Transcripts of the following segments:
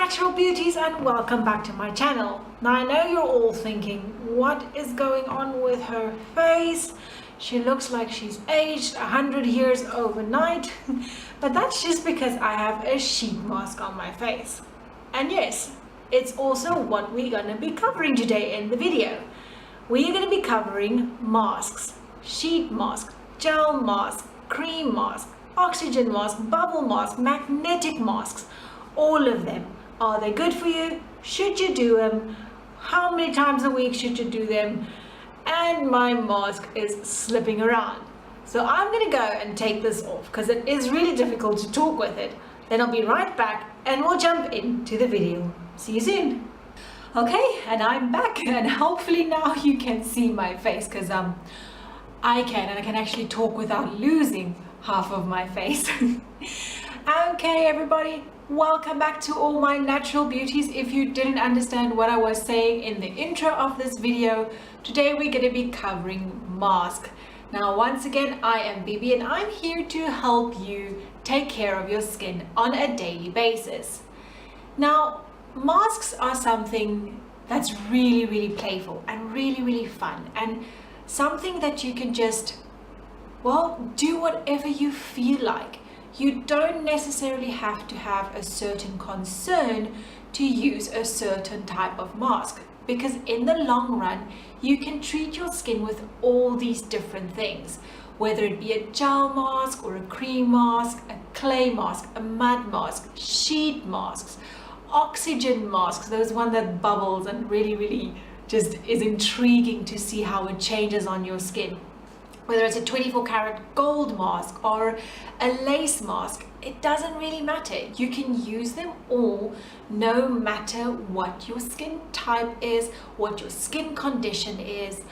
natural beauties, and welcome back to my channel. Now I know you're all thinking, what is going on with her face? She looks like she's aged 100 years overnight. But that's just because I have a sheet mask on my face. And yes, it's also what we're going to be covering today in the video. We're going to be covering masks, sheet mask, gel mask, cream mask, oxygen mask, bubble mask, magnetic masks, all of them. Are they good for you? Should you do them? How many times a week should you do them? And my mask is slipping around. So I'm going to go and take this off because it is really difficult to talk with it. Then I'll be right back and we'll jump into the video. See you soon. Okay, and I'm back, and hopefully now you can see my face because I can actually talk without losing half of my face. Okay, everybody, welcome back to all my natural beauties. If you didn't understand what I was saying in the intro of this video, today we're going to be covering mask. Now, once again, I am Bibi and I'm here to help you take care of your skin on a daily basis. Now, masks are something that's really playful and really fun, and something that you can just, well, do whatever you feel like. You don't necessarily have to have a certain concern to use a certain type of mask, because in the long run you can treat your skin with all these different things, whether it be a gel mask or a cream mask, a clay mask, a mud mask, sheet masks, oxygen masks, those one that bubbles and really just is intriguing to see how it changes on your skin. Whether it's a 24 karat gold mask or a lace mask, it doesn't really matter. You can use them all no matter what your skin type is, what your skin condition is.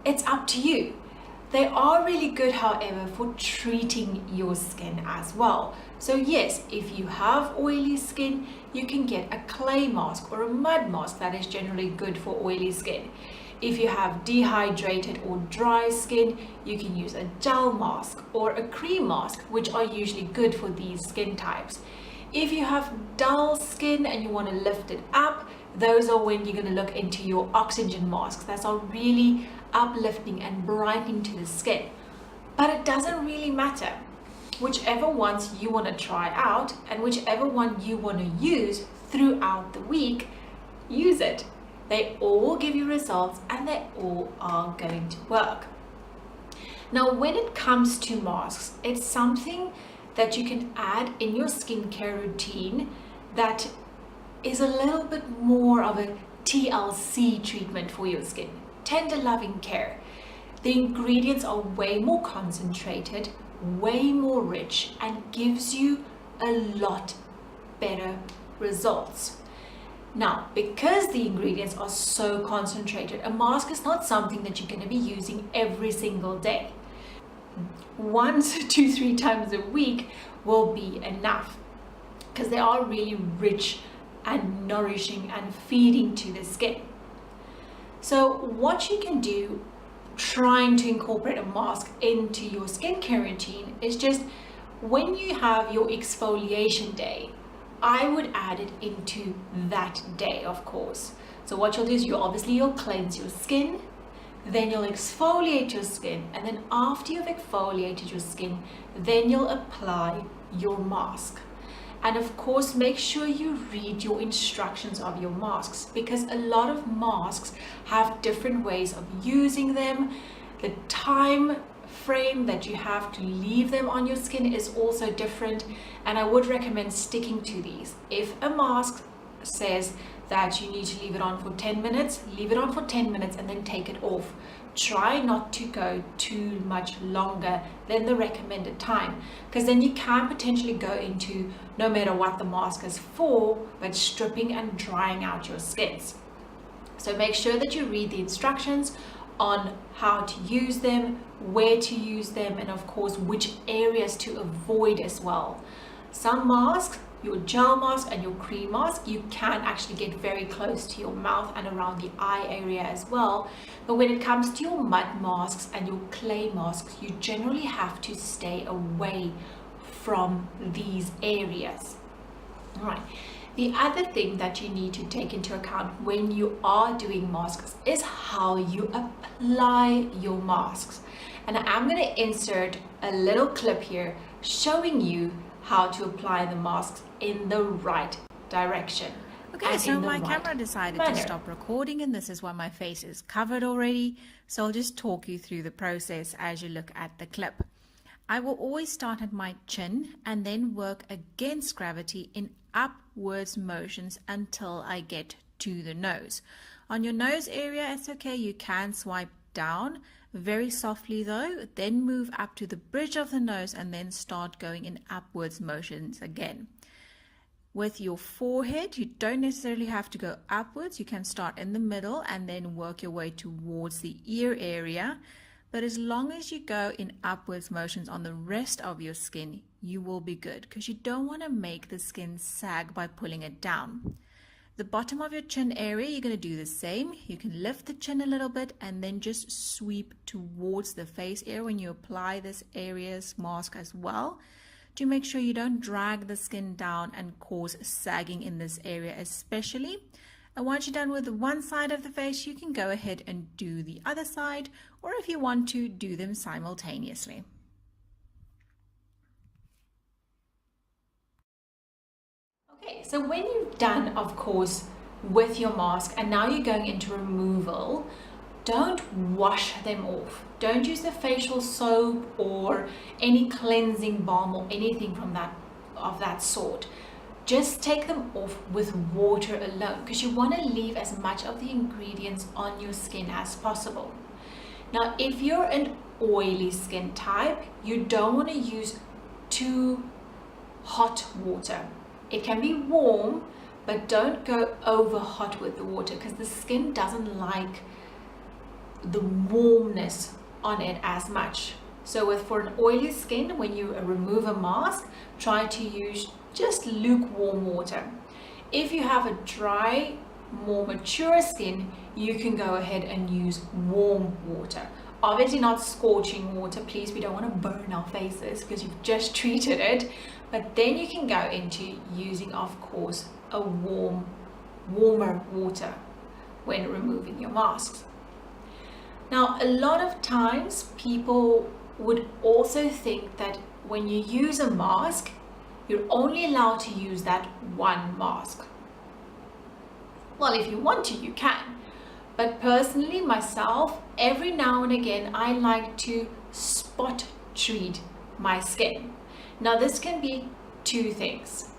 It's up to you. They are really good, however, for treating your skin as well. So yes, if you have oily skin, you can get a clay mask or a mud mask that is generally good for oily skin. If you have dehydrated or dry skin, you can use a gel mask or a cream mask, which are usually good for these skin types. If you have dull skin and you want to lift it up, those are when you're going to look into your oxygen masks. That's are really uplifting and brightening to the skin. But it doesn't really matter. Whichever ones you want to try out and whichever one you want to use throughout the week, use it. They all give you results and they all are going to work. Now, when it comes to masks, it's something that you can add in your skincare routine that is a little bit more of a TLC treatment for your skin. Tender loving care. The ingredients are way more concentrated, way more rich, and gives you a lot better results. Now, because the ingredients are so concentrated, a mask is not something that you're going to be using every single day. 1 to 3 times a week will be enough because they are really rich and nourishing and feeding to the skin. So what you can do trying to incorporate a mask into your skincare routine is just when you have your exfoliation day, I would add it into that day, of course. So what you'll do is you'll cleanse your skin, then you'll exfoliate your skin, and then after you've exfoliated your skin, then you'll apply your mask. And of course, make sure you read your instructions of your masks, because a lot of masks have different ways of using them. The time frame that you have to leave them on your skin is also different, and I would recommend sticking to these. If a mask says that you need to leave it on for 10 minutes, leave it on for 10 minutes and then take it off. Try not to go too much longer than the recommended time, because then you can potentially go into, no matter what the mask is for, but stripping and drying out your skins. So make sure that you read the instructions on how to use them, where to use them, and of course which areas to avoid as well. Some masks, your gel mask and your cream mask, you can actually get very close to your mouth and around the eye area as well. But when it comes to your mud masks and your clay masks, you generally have to stay away from these areas. All right. The other thing that you need to take into account when you are doing masks is how you apply your masks. And I'm going to insert a little clip here showing you how to apply the masks in the right direction. Okay, so my camera decided to stop recording, and this is why my face is covered already. So I'll just talk you through the process as you look at the clip. I will always start at my chin and then work against gravity in upwards motions until I get to the nose. On your nose area, it's okay, you can swipe down very softly though, then move up to the bridge of the nose and then start going in upwards motions again. With your forehead, you don't necessarily have to go upwards. You can start in the middle and then work your way towards the ear area. But as long as you go in upwards motions on the rest of your skin, you will be good, because you don't want to make the skin sag by pulling it down. The bottom of your chin area, you're going to do the same. You can lift the chin a little bit and then just sweep towards the face area when you apply this area's mask as well, to make sure you don't drag the skin down and cause sagging in this area especially. And once you're done with one side of the face, you can go ahead and do the other side, or if you want to, do them simultaneously. Okay, so when you've done, of course, with your mask and now you're going into removal, don't wash them off. Don't use the facial soap or any cleansing balm or anything of that sort. Just take them off with water alone, because you want to leave as much of the ingredients on your skin as possible. Now, if you're an oily skin type, you don't want to use too hot water. It can be warm, but don't go over hot with the water, because the skin doesn't like the warmness on it as much. So for an oily skin, when you remove a mask, try to use just lukewarm water. If you have a dry, more mature skin, you can go ahead and use warm water. Obviously not scorching water, please. We don't want to burn our faces because you've just treated it. But then you can go into using, of course, a warmer water when removing your masks. Now, a lot of times people would also think that when you use a mask, you're only allowed to use that one mask. Well, if you want to, you can. But personally, myself, every now and again, I like to spot treat my skin. Now, this can be two things.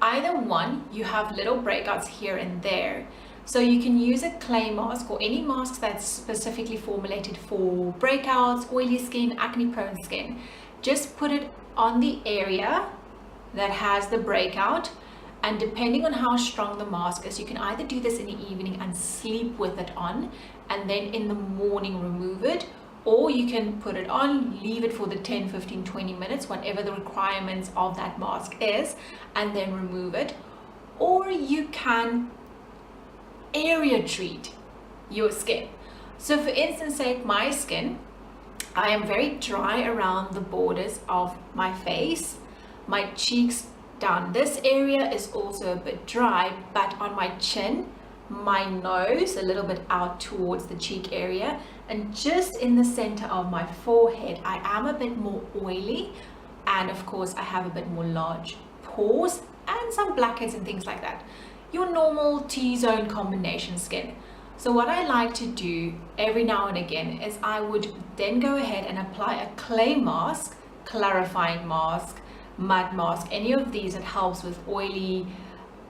Either one, you have little breakouts here and there. So you can use a clay mask or any mask that's specifically formulated for breakouts, oily skin, acne-prone skin. Just put it on the area that has the breakout, and depending on how strong the mask is, you can either do this in the evening and sleep with it on, and then in the morning remove it, or you can put it on, leave it for the 10, 15, 20 minutes, whatever the requirements of that mask is, and then remove it. Or you can area treat your skin. So for instance, take my skin. I am very dry around the borders of my face. My cheeks down this area is also a bit dry, but on my chin, my nose, a little bit out towards the cheek area, and just in the center of my forehead, I am a bit more oily, and of course I have a bit more large pores and some blackheads and things like that. Your normal T-zone combination skin. So what I like to do every now and again is I would then go ahead and apply a clay mask, clarifying mask, mud mask, any of these that helps with oily,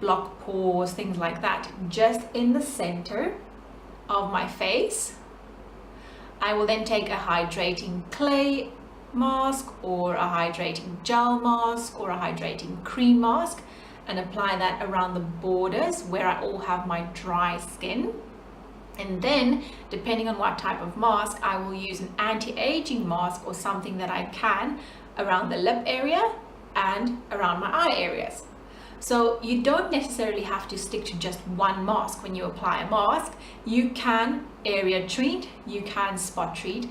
blocked pores, things like that, just in the center of my face. I will then take a hydrating clay mask or a hydrating gel mask or a hydrating cream mask and apply that around the borders where I all have my dry skin. And then, depending on what type of mask, I will use an anti-aging mask or something that I can around the lip area and around my eye areas. So you don't necessarily have to stick to just one mask when you apply a mask. You can area treat, you can spot treat,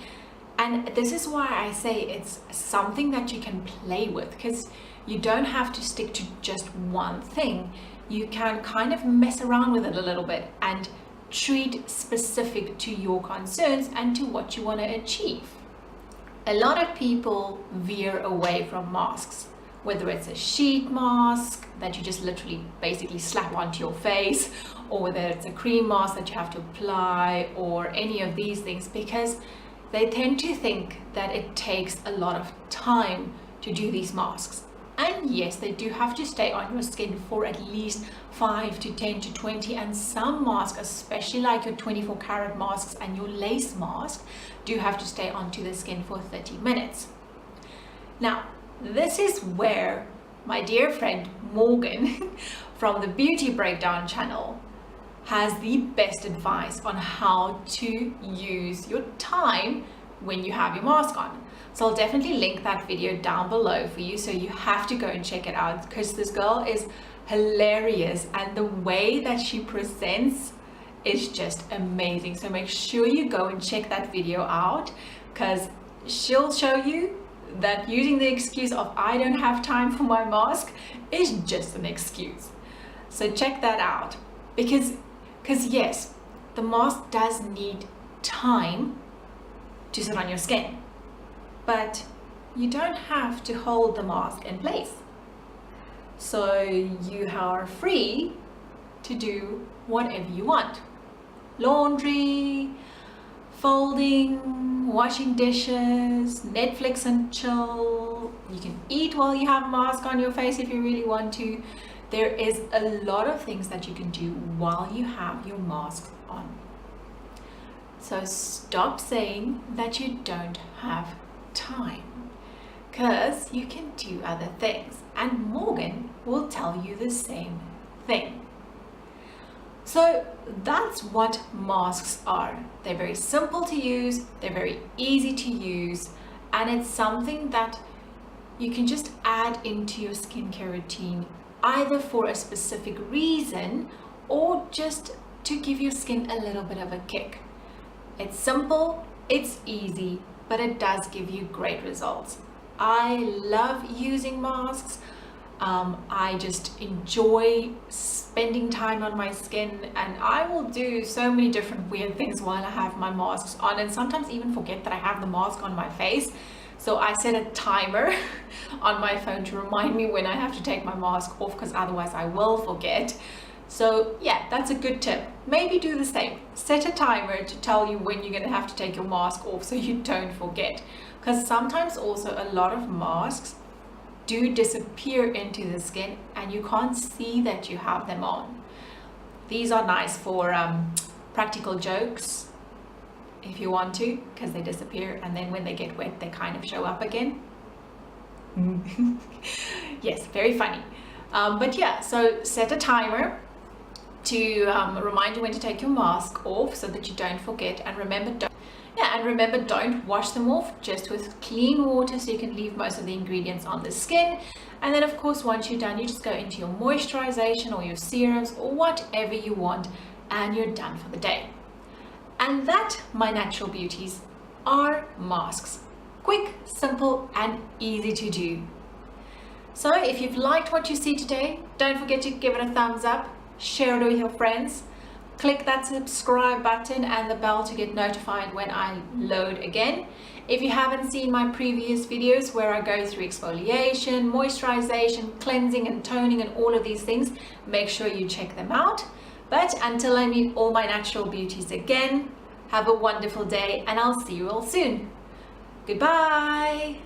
And this is why I say it's something that you can play with, because you don't have to stick to just one thing. You can kind of mess around with it a little bit and treat specific to your concerns and to what you want to achieve. A lot of people veer away from masks, whether it's a sheet mask that you just literally basically slap onto your face, or whether it's a cream mask that you have to apply, or any of these things, because they tend to think that it takes a lot of time to do these masks. And yes, they do have to stay on your skin for at least 5 to 10 to 20, and some masks, especially like your 24 karat masks and your lace mask, do have to stay onto the skin for 30 minutes. Now, this is where my dear friend Morgan from the Beauty Breakdown channel has the best advice on how to use your time when you have your mask on. So I'll definitely link that video down below for you, so you have to go and check it out, because this girl is hilarious and the way that she presents is just amazing. So make sure you go and check that video out, because she'll show you that using the excuse of I don't have time for my mask is just an excuse. So check that out, because yes, the mask does need time to sit on your skin, but you don't have to hold the mask in place. So you are free to do whatever you want. Laundry, folding, washing dishes, Netflix and chill. You can eat while you have a mask on your face if you really want to. There is a lot of things that you can do while you have your mask on. So stop saying that you don't have time, because you can do other things, and Morgan will tell you the same thing. So that's what masks are. They're very simple to use, they're very easy to use, and it's something that you can just add into your skincare routine, either for a specific reason or just to give your skin a little bit of a kick. It's simple, it's easy, but it does give you great results. I love using masks. I just enjoy spending time on my skin, and I will do so many different weird things while I have my masks on, and sometimes even forget that I have the mask on my face. So I set a timer on my phone to remind me when I have to take my mask off, because otherwise I will forget. So yeah, that's a good tip. Maybe do the same. Set a timer to tell you when you're going to have to take your mask off so you don't forget. Because sometimes also a lot of masks do disappear into the skin and you can't see that you have them on. These are nice for practical jokes if you want to, because they disappear and then when they get wet they kind of show up again. Yes, very funny. But yeah, so set a timer to remind you when to take your mask off so that you don't forget, and remember don't wash them off, just with clean water, so you can leave most of the ingredients on the skin. And then of course once you're done, you just go into your moisturization or your serums or whatever you want, and you're done for the day. And that, my natural beauties, are masks. Quick, simple and easy to do. So if you've liked what you see today, don't forget to give it a thumbs up, share it with your friends, click that subscribe button and the bell to get notified when I load again. If you haven't seen my previous videos where I go through exfoliation, moisturization, cleansing and toning and all of these things, make sure you check them out. But until I meet all my natural beauties again, have a wonderful day and I'll see you all soon. Goodbye.